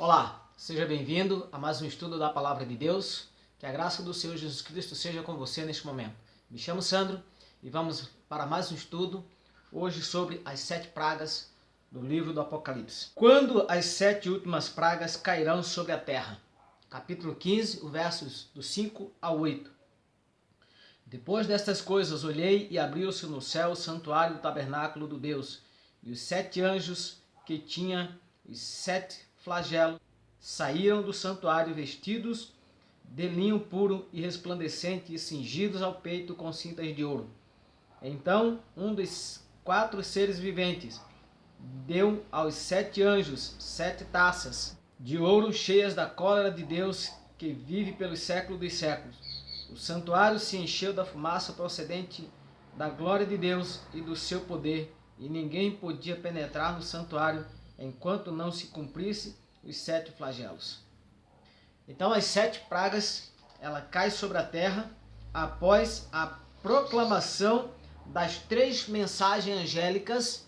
Olá, seja bem-vindo a mais um estudo da Palavra de Deus. Que a graça do Senhor Jesus Cristo seja com você neste momento. Me chamo Sandro e vamos para mais um estudo hoje sobre as 7 pragas do livro do Apocalipse. Quando as 7 últimas pragas cairão sobre a terra. Capítulo 15, versos do 5 ao 8. Depois destas coisas olhei e abriu-se no céu o santuário do tabernáculo do Deus, e os 7 anjos que tinham os 7 flagelos saíram do santuário vestidos de linho puro e resplandecente e cingidos ao peito com cintas de ouro. Então um dos 4 seres viventes deu aos 7 anjos 7 taças de ouro cheias da cólera de Deus que vive pelos séculos dos séculos. O santuário se encheu da fumaça procedente da glória de Deus e do seu poder, e ninguém podia penetrar no santuário enquanto não se cumprisse os 7 flagelos. Então as 7 pragas, ela cai sobre a terra após a proclamação das 3 mensagens angélicas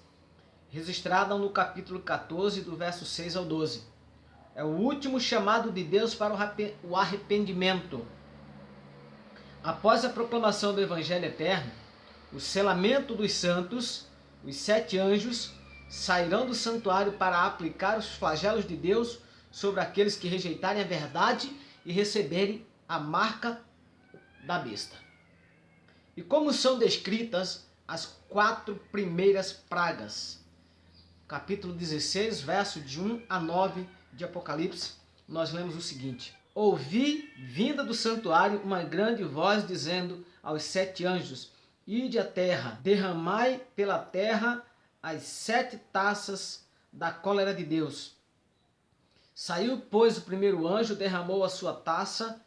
registradas no capítulo 14, do verso 6 ao 12. É o último chamado de Deus para o arrependimento. Após a proclamação do Evangelho eterno, o selamento dos santos, os 7 anjos sairão do santuário para aplicar os flagelos de Deus sobre aqueles que rejeitarem a verdade e receberem a marca da besta. E como são descritas as 4 primeiras pragas? Capítulo 16, verso de 1 a 9 de Apocalipse, nós lemos o seguinte: ouvi, vinda do santuário, uma grande voz dizendo aos 7 anjos: ide à terra, derramai pela terra as 7 taças da cólera de Deus. Saiu, pois, o primeiro anjo, derramou a sua taça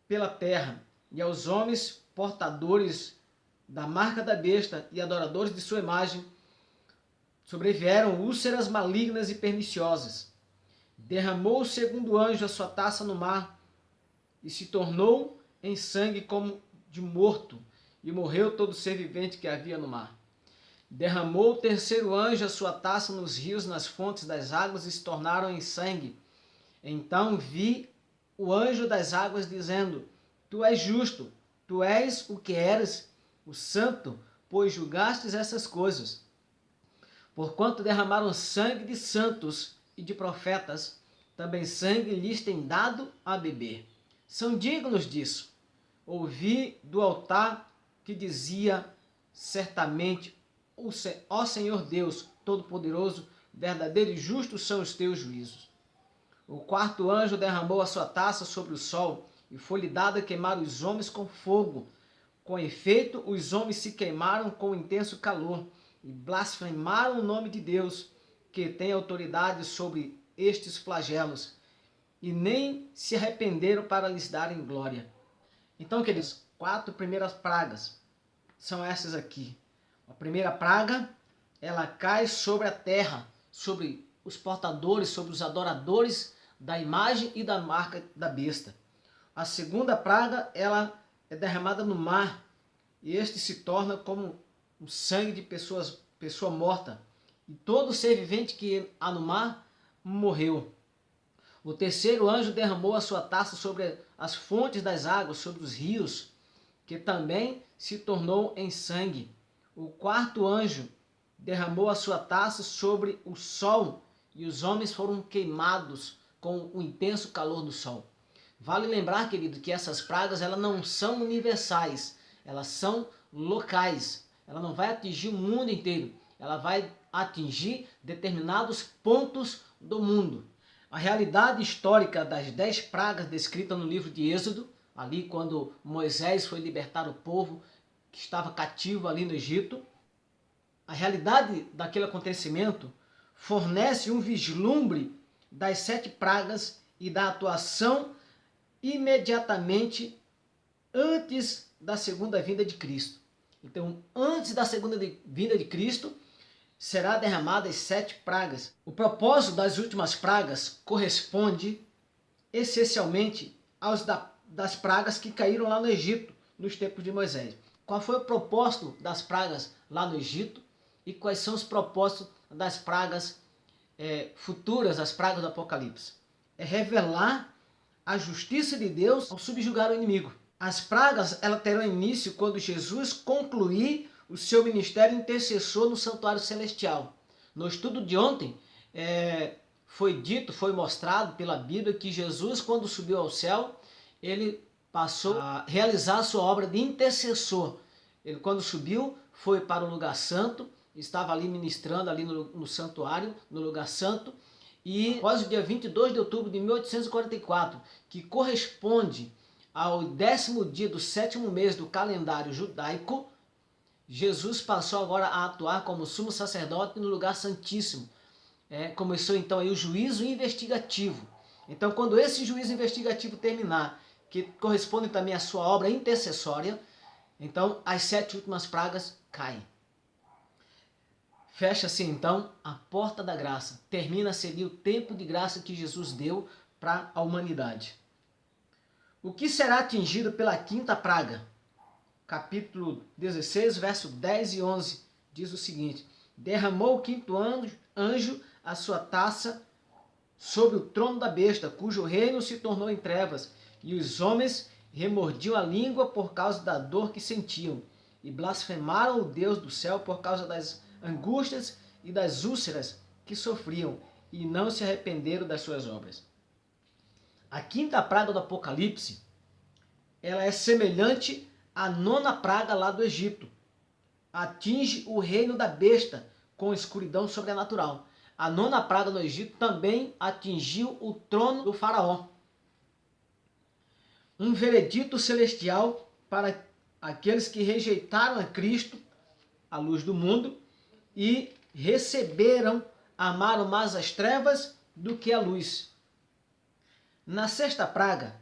pela terra, e aos homens portadores da marca da besta e adoradores de sua imagem sobrevieram úlceras malignas e perniciosas. Derramou o segundo anjo a sua taça no mar, e se tornou em sangue como de morto, e morreu todo ser vivente que havia no mar. Derramou o terceiro anjo a sua taça nos rios, nas fontes das águas, e se tornaram em sangue. Então vi o anjo das águas dizendo: tu és justo, tu és o que eras, o santo, pois julgastes essas coisas. Porquanto derramaram sangue de santos e de profetas, também sangue lhes tem dado a beber. São dignos disso. Ouvi do altar que dizia: certamente, ó Senhor Deus Todo-Poderoso, verdadeiro e justo são os teus juízos. O quarto anjo derramou a sua taça sobre o sol, e foi-lhe dado a queimar os homens com fogo. Com efeito, os homens se queimaram com intenso calor, e blasfemaram o nome de Deus, que tem autoridade sobre estes flagelos, e nem se arrependeram para lhes darem glória. Então, queridos, 4 primeiras pragas são essas aqui. A primeira praga, ela cai sobre a terra, sobre os portadores, sobre os adoradores da imagem e da marca da besta. A segunda praga, ela é derramada no mar, e este se torna como o sangue de pessoa morta. E todo ser vivente que há no mar morreu. O terceiro anjo derramou a sua taça sobre as fontes das águas, sobre os rios, que também se tornou em sangue. O quarto anjo derramou a sua taça sobre o sol, e os homens foram queimados com o intenso calor do sol. Vale lembrar, querido, que essas pragas elas não são universais, elas são locais. Ela não vai atingir o mundo inteiro, ela vai atingir determinados pontos do mundo. A realidade histórica das 10 pragas descritas no livro de Êxodo, ali quando Moisés foi libertar o povo que estava cativo ali no Egito, a realidade daquele acontecimento fornece um vislumbre das 7 pragas e da atuação imediatamente antes da segunda vinda de Cristo. Então, antes da segunda vinda de Cristo, será derramadas as 7 pragas. O propósito das últimas pragas corresponde essencialmente aos das pragas que caíram lá no Egito, nos tempos de Moisés. Qual foi o propósito das pragas lá no Egito e quais são os propósitos das pragas futuras, as pragas do Apocalipse. É revelar a justiça de Deus ao subjugar o inimigo. As pragas elas terão início quando Jesus concluir o seu ministério intercessor no santuário celestial. No estudo de ontem, foi mostrado pela Bíblia que Jesus, quando subiu ao céu, ele passou a realizar a sua obra de intercessor. Ele, quando subiu, foi para o lugar santo, estava ali ministrando ali no santuário, no lugar santo, e após o dia 22 de outubro de 1844, que corresponde ao 10º dia do 7º mês do calendário judaico, Jesus passou agora a atuar como sumo sacerdote no lugar santíssimo. Começou então aí o juízo investigativo. Então, quando esse juízo investigativo terminar, que corresponde também à sua obra intercessória, então as 7 últimas pragas caem. Fecha-se então a porta da graça. Termina-se ali o tempo de graça que Jesus deu para a humanidade. O que será atingido pela 5ª praga? Capítulo 16, verso 10 e 11, diz o seguinte: derramou o 5º anjo a sua taça sobre o trono da besta, cujo reino se tornou em trevas, e os homens remordiam a língua por causa da dor que sentiam, e blasfemaram o Deus do céu por causa das angústias e das úlceras que sofriam, e não se arrependeram das suas obras. A 5ª praga do Apocalipse, ela é semelhante à 9ª praga lá do Egito. Atinge o reino da besta com escuridão sobrenatural. A 9ª praga no Egito também atingiu o trono do faraó. Um veredito celestial para aqueles que rejeitaram a Cristo, a luz do mundo, e amaram mais as trevas do que a luz. Na 6ª praga,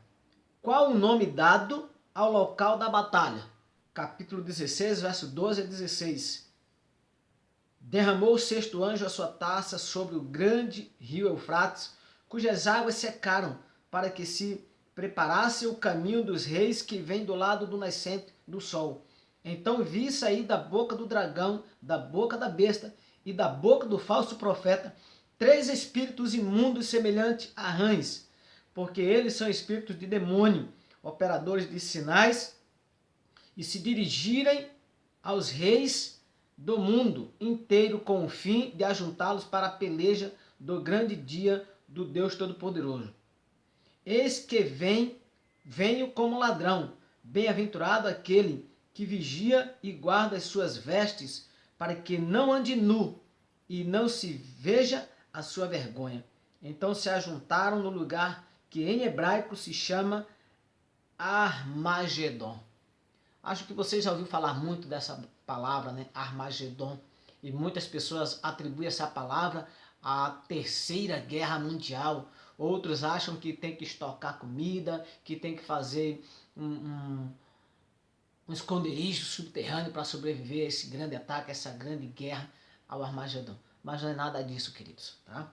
qual o nome dado ao local da batalha? Capítulo 16, verso 12 a 16. Derramou o 6º anjo a sua taça sobre o grande rio Eufrates, cujas águas secaram, para que se preparasse o caminho dos reis que vem do lado do nascente do sol. Então vi sair da boca do dragão, da boca da besta e da boca do falso profeta 3 espíritos imundos semelhantes a rãs, porque eles são espíritos de demônio, operadores de sinais, e se dirigirem aos reis do mundo inteiro com o fim de ajuntá-los para a peleja do grande dia do Deus Todo-Poderoso. Eis que venho como ladrão, bem-aventurado aquele que vigia e guarda as suas vestes, para que não ande nu e não se veja a sua vergonha. Então se ajuntaram no lugar que em hebraico se chama Armagedon. Acho que você já ouviu falar muito dessa palavra, né? Armagedon. E muitas pessoas atribuem essa palavra à Terceira Guerra Mundial. Outros acham que tem que estocar comida, que tem que fazer um esconderijo subterrâneo para sobreviver a esse grande ataque, essa grande guerra ao Armagedon. Mas não é nada disso, queridos, tá?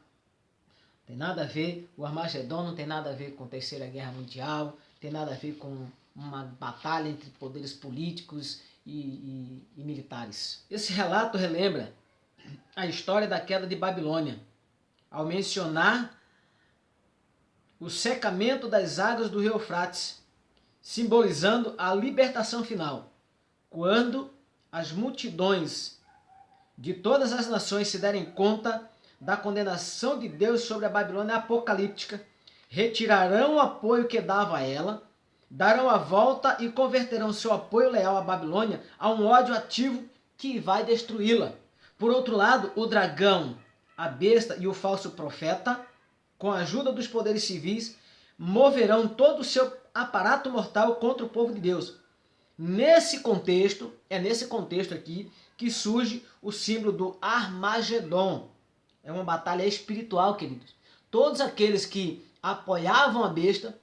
Tem nada a ver, o Armagedon não tem nada a ver com a Terceira Guerra Mundial, tem nada a ver com uma batalha entre poderes políticos e militares. Esse relato relembra a história da queda de Babilônia, ao mencionar o secamento das águas do rio Eufrates, simbolizando a libertação final, quando as multidões de todas as nações se derem conta da condenação de Deus sobre a Babilônia apocalíptica, retirarão o apoio que dava a ela, darão a volta e converterão seu apoio leal à Babilônia a um ódio ativo que vai destruí-la. Por outro lado, o dragão, a besta e o falso profeta, com a ajuda dos poderes civis, moverão todo o seu aparato mortal contra o povo de Deus. Nesse contexto, é nesse contexto aqui que surge o símbolo do Armagedon. É uma batalha espiritual, queridos. Todos aqueles que apoiavam a besta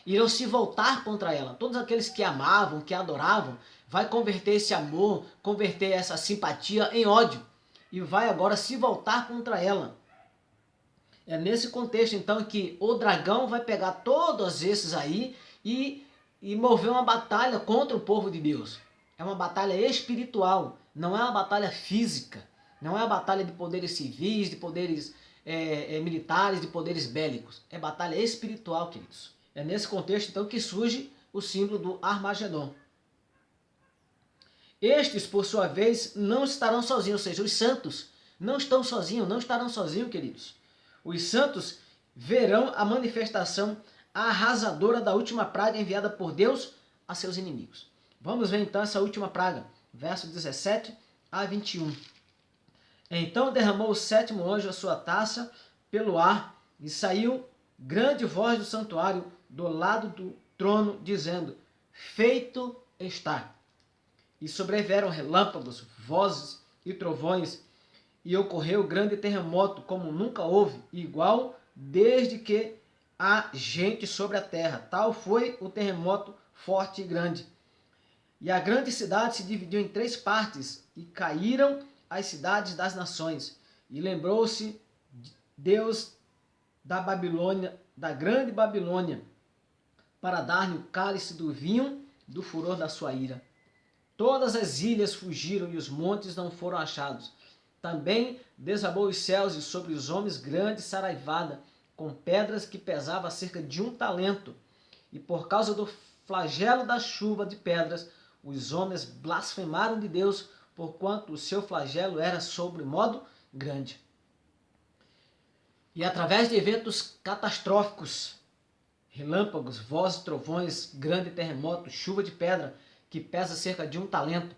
irão se voltar contra ela. Todos aqueles que amavam, que adoravam, vai converter esse amor, converter essa simpatia em ódio. E vai agora se voltar contra ela. É nesse contexto, então, que o dragão vai pegar todos esses aí e mover uma batalha contra o povo de Deus. É uma batalha espiritual, não é uma batalha física. Não é uma batalha de poderes civis, de poderes militares, de poderes bélicos. É batalha espiritual, queridos. É nesse contexto, então, que surge o símbolo do Armagedon. Estes, por sua vez, não estarão sozinhos, ou seja, os santos não estão sozinhos, não estarão sozinhos, queridos. Os santos verão a manifestação arrasadora da última praga enviada por Deus a seus inimigos. Vamos ver então essa última praga, verso 17 a 21. Então derramou o sétimo anjo a sua taça pelo ar, e saiu grande voz do santuário do lado do trono, dizendo: feito está. E sobreveram relâmpagos, vozes e trovões, e ocorreu grande terremoto, como nunca houve, igual desde que há gente sobre a terra. Tal foi o terremoto forte e grande. E a grande cidade se dividiu em 3 partes, e caíram as cidades das nações. E lembrou-se Deus da Babilônia, da grande Babilônia, para dar-lhe o cálice do vinho do furor da sua ira. Todas as ilhas fugiram e os montes não foram achados. Também desabou os céus e sobre os homens grande saraivada, com pedras que pesava cerca de 1 talento. E por causa do flagelo da chuva de pedras, os homens blasfemaram de Deus, porquanto o seu flagelo era sobremodo grande. E através de eventos catastróficos, relâmpagos, vozes, trovões, grande terremoto, chuva de pedra, que pesa cerca de 1 talento.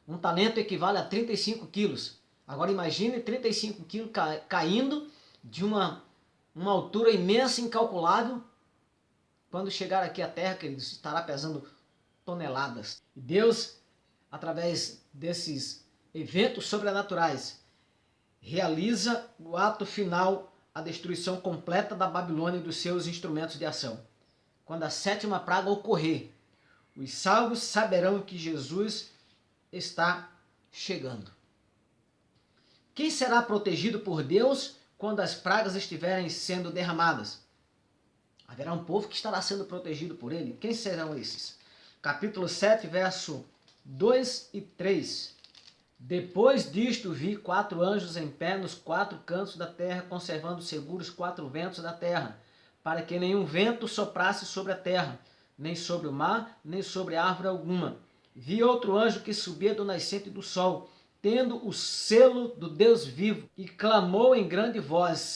1 talento equivale a 35 quilos. Agora imagine 35 quilos caindo de uma altura imensa, incalculável. Quando chegar aqui à terra, queridos, estará pesando toneladas. E Deus, através desses eventos sobrenaturais, realiza o ato final, a destruição completa da Babilônia e dos seus instrumentos de ação. Quando a 7ª praga ocorrer, os salvos saberão que Jesus está chegando. Quem será protegido por Deus quando as pragas estiverem sendo derramadas? Haverá um povo que estará sendo protegido por ele. Quem serão esses? Capítulo 7, verso 2 e 3. Depois disto vi 4 anjos em pé nos 4 cantos da terra, conservando seguros 4 ventos da terra, para que nenhum vento soprasse sobre a terra, nem sobre o mar, nem sobre árvore alguma. Vi outro anjo que subia do nascente do sol, tendo o selo do Deus vivo, e clamou em grande voz: